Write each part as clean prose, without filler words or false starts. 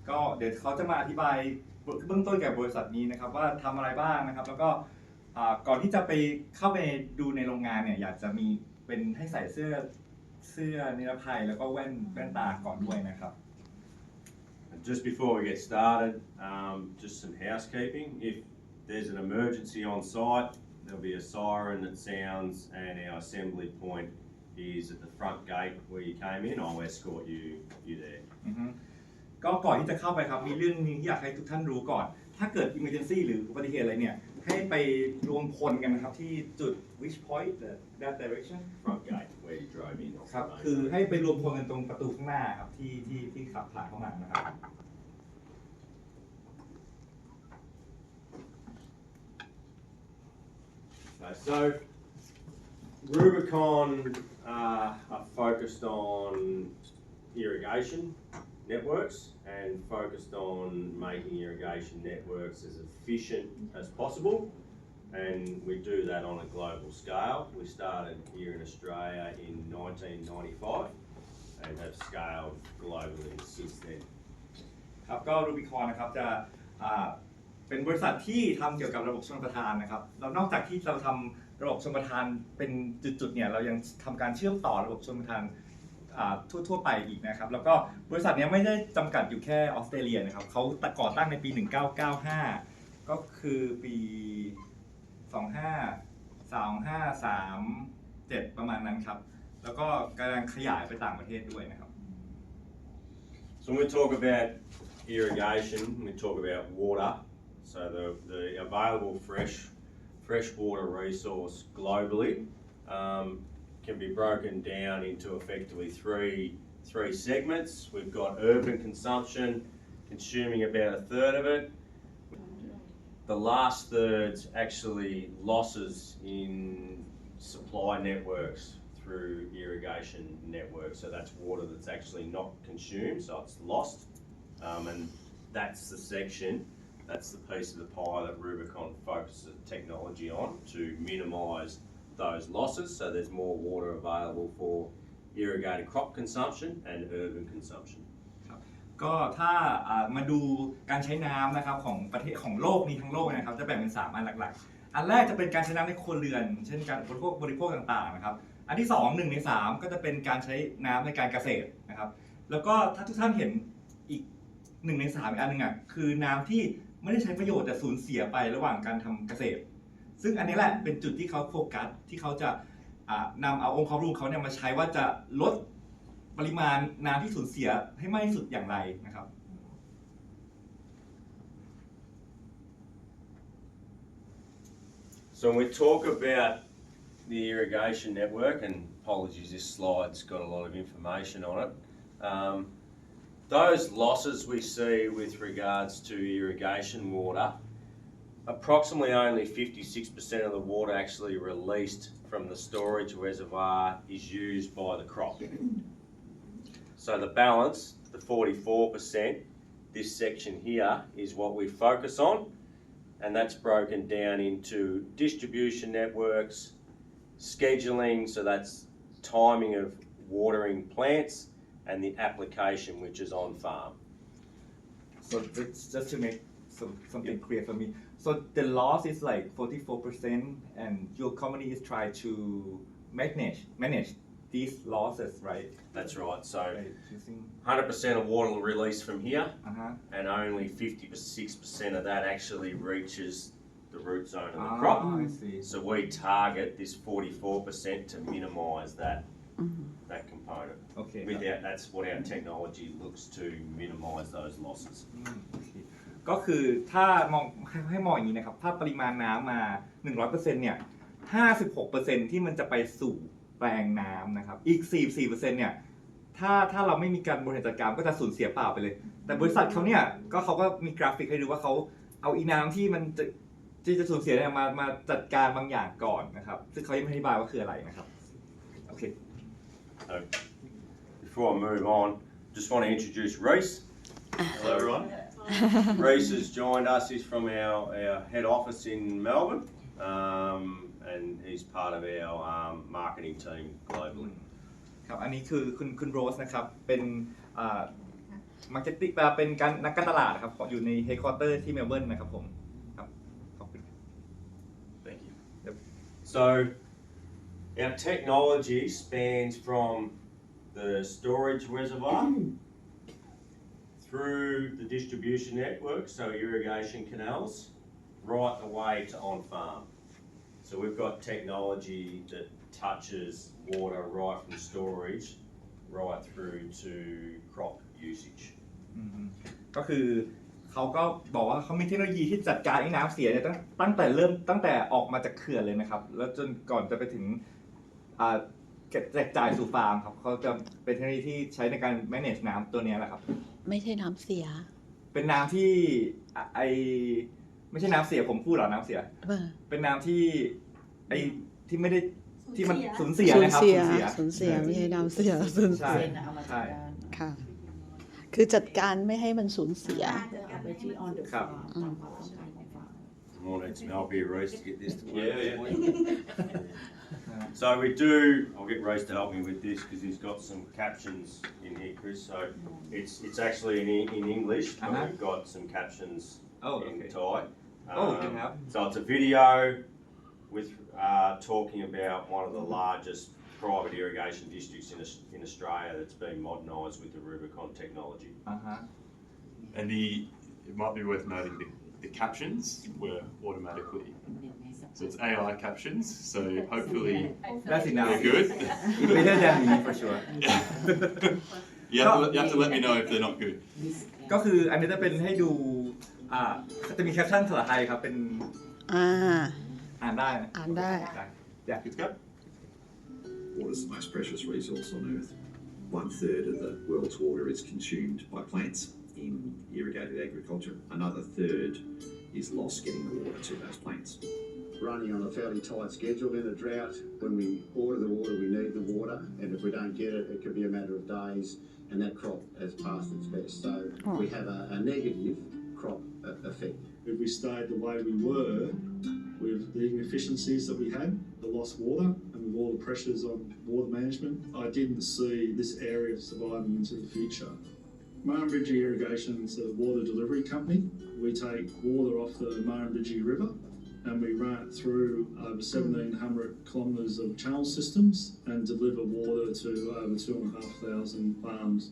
ก็เดี๋ยวเขาจะมาอธิบายเบื้องต้นกับบริษัทนี้นะครับว่าทำอะไรบ้างนะครับแล้วก็ก่อนที่จะไปเข้าไปดูในโรงงานเนี่ยอยากจะมีเป็นให้ใส่เสื้อนิรภัยแล้วก็แว่นตาก่อนด้วยนะครับ Just before we get started, just some housekeeping. If there's an emergency on site, there'll be a siren that sounds, and our assembly point is at the front gate where you came in. I'll escort you there. ก็ก่อนที่จะเข้าไปครับมีเรื่องนึงที่อยากให้ทุกท่านรู้ก่อนถ้าเกิด emergency หรืออุบัติเหตุอะไรเนี่ยให้ไปรวมพลกันนะครับที่จุด which point that direction Front gate where you drove in. ครับคือให้ไปรวมพลกันตรงประตูข้างหน้าครับที่ขับผ่านเข้ามานะครับ So Rubicon are focused on irrigation networks and focused on making irrigation networks as efficient as possible, and we do that on a global scale. We started here in Australia in 1995 and have scaled globally since then. ครับก็ Rubicon นะครับจะเป็นบริษัทที่ทำเกี่ยวกับระบบชลประทานนะครับเรานอกจากที่เราทำระบบชลประทานเป็นจุดๆเนี่ยเรายังทำการเชื่อมต่อระบบชลประทานทั่วไปอีกนะครับแล้วก็บริษัทนี้ไม่ได้จำกัดอยู่แค่ออสเตรเลียนะครับเขาก่อตั้งในปี 1995 ก็คือปี 2537 ประมาณนั้นครับแล้วก็กำลังขยายไปต่างประเทศด้วยนะครับ So when we talk about irrigation, we talk about water. So the available fresh water resource globally can be broken down into effectively three segments. We've got urban consumption, consuming about a third of it. The last third's actually losses in supply networks through irrigation networks. So that's water that's actually not consumed, so it's lost. And that's the section, that's the piece of the pie that Rubicon focuses technology on to minimise those losses, so there's more water available for irrigated crop consumption and urban consumption. ก็ถ้ามาดูการใช้น้ำนะครับของประเทศของโลกนี้ทั้งโลกนะครับจะแบ่งเป็น3อันหลักๆอันแรกจะเป็นการใช้น้ำในครัวเรือนเช่นการบริโภคต่างๆนะครับอันที่2 1 ใน 3ก็จะเป็นการใช้น้ำในการเกษตรนะครับแล้วก็ถ้าทุกท่านเห็นอีก1 ใน 3อีกอันนึงอ่ะคือน้ำที่ไม่ได้ใช้ประโยชน์แต่สูญเสียไประหว่างการทำเกษตรซึ่งอันนี้แหละเป็นจุดที่เขาโฟกัสที่เขาจะนำเอาองค์ความรู้เขาเนี่ยมาใช้ว่าจะลดปริมาณน้ำที่สูญเสียให้มากที่สุดอย่างไรนะครับ So when we talk about the irrigation network, and apologies, this slide's got a lot of information on it. Those losses we see with regards to irrigation water, approximately only 56% of the water actually released from the storage reservoir is used by the crop. So the balance, the 44%, this section here is what we focus on, and that's broken down into distribution networks, scheduling, so that's timing of watering plants, and the application, which is on farm. So just to make something clear for me, so the loss is like 44%, and your company is trying to manage these losses, right? That's right. So Using 100% of water will release from here, uh-huh. and only 56% of that actually reaches the root zone of the crop. I see. So we target this 44% to minimise that component. Okay. That's what our technology looks to minimise those losses. ก็คือถ้ามองให้มองอย่างนี้นะครับถ้าปริมาณน้ำมา 100% เนี่ย 56% ที่มันจะไปสู่แปลงน้ำนะครับอีก 44% เนี่ยถ้าเราไม่มีการบริหารจัดการก็จะสูญเสียเปล่าไปเลยแต่บริษัทเขาเนี่ยเขาก็มีกราฟิกให้ดูว่าเขาเอาอีน้ำที่มันจะสูญเสียเนี่ยมาจัดการบางอย่างก่อนนะครับซึ่งเขายังไม่อธิบายว่าคืออะไรนะครับโอเค So before I move on, just want to introduce Reese. Hello everyone. Reese has joined us. He's from our head office in Melbourne, and he's part of our marketing team globally. ครับอันนี้คือคุณโรสนะครับเป็น มาร์เก็ตติ้งเป็นการนักการตลาดครับอยู่ในเฮดคอร์เตอร์ที่เมลเบิร์นนะครับผมครับขอบคุณ Thank you. Yep. So our technology spans from the storage reservoir through the distribution network, so irrigation canals, right the way to on-farm. So we've got technology that touches water right from storage right through to crop usage. ก็คือเขาก็บอกว่าเขามีเทคโนโลยีที่จัดการไอ้น้ำเสียเนี่ยตั้งแต่ออกมาจากเขื่อนเลยนะครับแล้วจนก่อนจะไปถึงแจกจ่ายสู่ฟาร์มครับเขาจะเป็นเทคโนโลยีที่ใช้ในการ manage น้ำตัวนี้แหละครับไม่ใช่น้ำเสียเป็นน้ำที่ไม่ใช่น้ำเสียผมพูดหรอน้ำเสียเป็นน้ำที่ไม่ได้ที่มันสูญเสียนะครับสูญเสียไม่ใช่น้ำเสียสูญเสียใช่ค่ะคือจัดการไม่ให้มันสูญเสียครับ I need some help here, Reece, to get this to work. Yeah. So we do. I'll get Reece to help me with this because he's got some captions in here, Chris. So it's actually in English, but we've got some captions in Thai. So it's a video with talking about one of the largest private irrigation districts in Australia that's been modernised with the Rubicon technology. And it might be worth noting the captions were automatically. So it's AI captions, so hopefully they're good. Better than me for sure. You have to let me know if they're not good. ก็คืออันนี้จะเป็นให้ดูจะมีแคปชั่นภาษาไทยครับเป็นอ่านได้Yeah, good to go. Water is the most precious resource on Earth. 1/3 of the world's water is consumed by plants in irrigated agriculture. Another third is lost getting the water to those plants. Running on a fairly tight schedule in a drought. When we order the water, we need the water, and if we don't get it, it could be a matter of days, and that crop has passed its best. So we have a negative crop effect. If we stayed the way we were, with the inefficiencies that we had, the lost water, and with all the pressures on water management, I didn't see this area surviving into the future. Murrumbidgee Irrigation is a water delivery company. We take water off the Murrumbidgee River and we run it through over 1,700 kilometres of channel systems and deliver water to over 2,500 farms.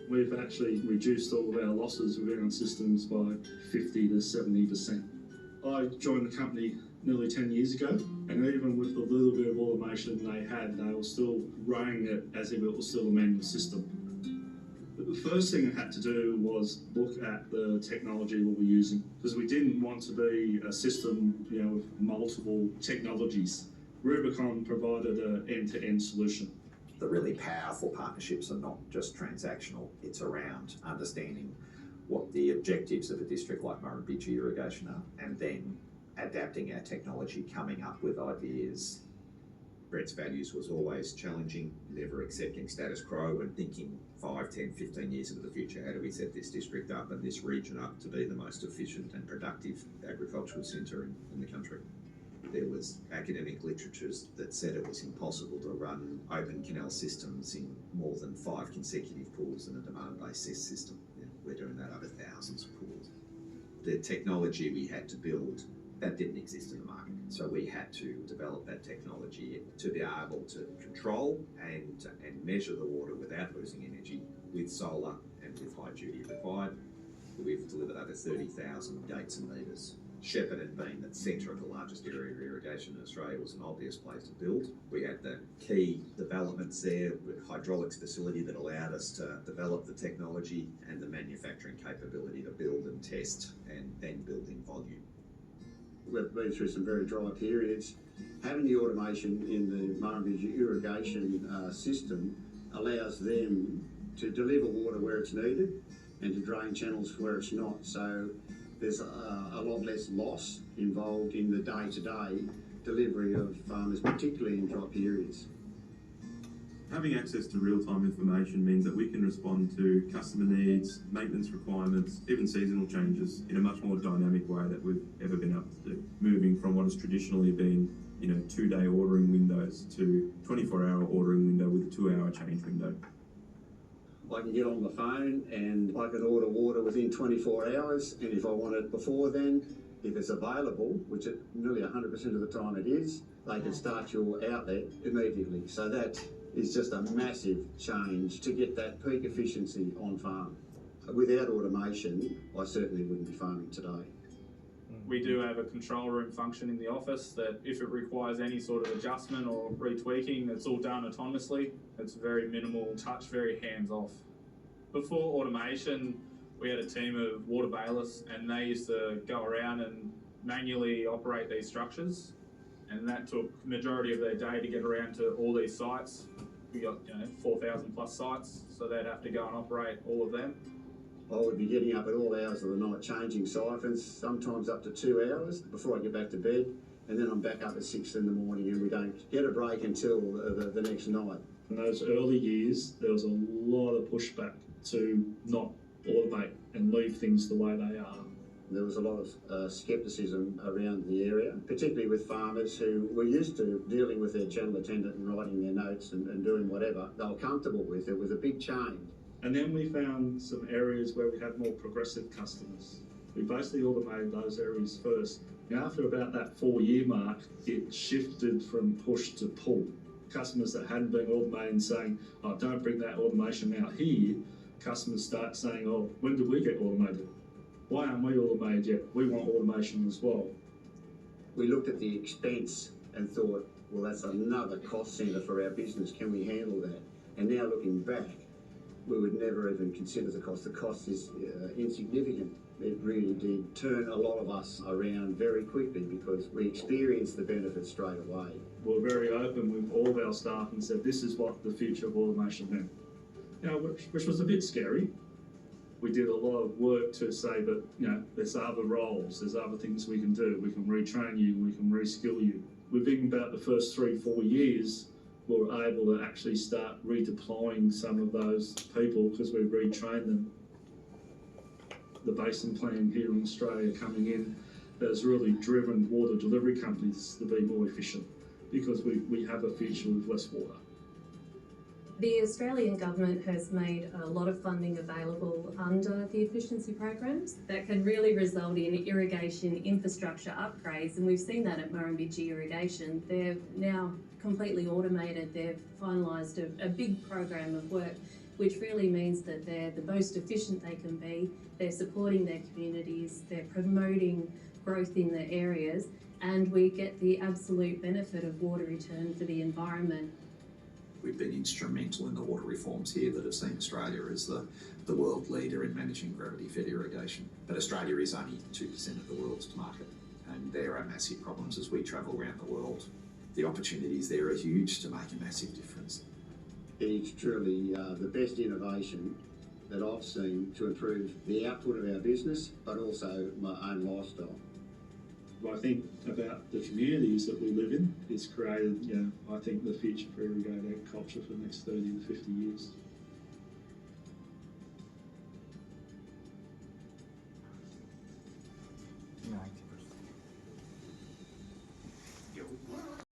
We've actually reduced all of our losses within our systems by 50 to 70%. I joined the company nearly 10 years ago, and even with the little bit of automation they had, they were still running it as if it was still a manual system. But the first thing I had to do was look at the technology we were using, because we didn't want to be a system, with multiple technologies. Rubicon provided an end-to-end solution. The really powerful partnerships are not just transactional, it's around understanding what the objectives of a district like Murrumbidgee Irrigation are, and then adapting our technology, coming up with ideas. Brett's values was always challenging, never accepting status quo and thinking 5, 10, 15 years into the future, how do we set this district up and this region up to be the most efficient and productive agricultural centre in the country. There was academic literatures that said it was impossible to run open canal systems in more than 5 consecutive pools in a demand-based system. We're doing that over thousands of pools. The technology we had to build, that didn't exist in the market. So we had to develop that technology to be able to control and measure the water without losing energy with solar and with high duty required. We've delivered over 30,000 gates and meters. Shepparton being the centre of the largest area of irrigation in Australia was an obvious place to build. We had the key developments there with hydraulics facility that allowed us to develop the technology and the manufacturing capability to build and test and then build in volume. We've been through some very dry periods. Having the automation in the Murrumbidgee irrigation system allows them to deliver water where it's needed and to drain channels where it's not. So there's a lot less loss involved in the day-to-day delivery of farmers, particularly in dry periods. Having access to real-time information means that we can respond to customer needs, maintenance requirements, even seasonal changes in a much more dynamic way that we've ever been able to do. Moving from what has traditionally been, 2-day ordering windows to 24-hour ordering window with a 2-hour change window. I can get on the phone and I can order water within 24 hours, and if I want it before then, if it's available, which it nearly 100% of the time it is, they can start your outlet immediately. So that is just a massive change to get that peak efficiency on farm. Without automation, I certainly wouldn't be farming today. We do have a control room function in the office that if it requires any sort of adjustment or retweaking, it's all done autonomously. It's very minimal touch, very hands-off. Before automation, we had a team of water bailiffs and they used to go around and manually operate these structures, and that took the majority of their day to get around to all these sites. We got 4,000 plus sites, so they'd have to go and operate all of them. I would be getting up at all hours of the night changing siphons, sometimes up to 2 hours before I get back to bed, and then I'm back up at 6 in the morning and we don't get a break until the next night. In those early years, there was a lot of pushback to not automate and leave things the way they are. There was a lot of scepticism around the area, particularly with farmers who were used to dealing with their channel attendant and writing their notes and doing whatever they were comfortable with. It was a big change. And then we found some areas where we had more progressive customers. We basically automated those areas first. Now, after about that 4-year mark, it shifted from push to pull. Customers that hadn't been automated saying, oh, don't bring that automation out here. Customers start saying, oh, when did we get automated? Why aren't we automated yet? We want automation as well. We looked at the expense and thought, well, that's another cost centre for our business. Can we handle that? And now looking back, we would never even consider the cost. The cost is insignificant. It really did turn a lot of us around very quickly because we experienced the benefits straight away. We're very open with all of our staff and said this is what the future of automation meant. Which was a bit scary. We did a lot of work to say that, there's other roles, there's other things we can do. We can retrain you, we can reskill you. Within about the first 3-4 years, we were able to actually start redeploying some of those people because we retrained them. The basin plan here in Australia coming in has really driven water delivery companies to be more efficient because we have a future with less water. The Australian government has made a lot of funding available under the efficiency programs that can really result in irrigation infrastructure upgrades, and we've seen that at Murrumbidgee Irrigation. They're now completely automated. They've finalised a big program of work, which really means that they're the most efficient they can be. They're supporting their communities, they're promoting growth in the areas, and we get the absolute benefit of water return for the environment. We've been instrumental in the water reforms here that have seen Australia as the world leader in managing gravity-fed irrigation. But Australia is only 2% of the world's market, and there are massive problems as we travel around the world. The opportunities there are huge to make a massive difference. It's truly the best innovation that I've seen to improve the output of our business, but also my own lifestyle. I think about the communities that we live in is created, I think the future for irrigated agriculture for the next 30 to 50 years.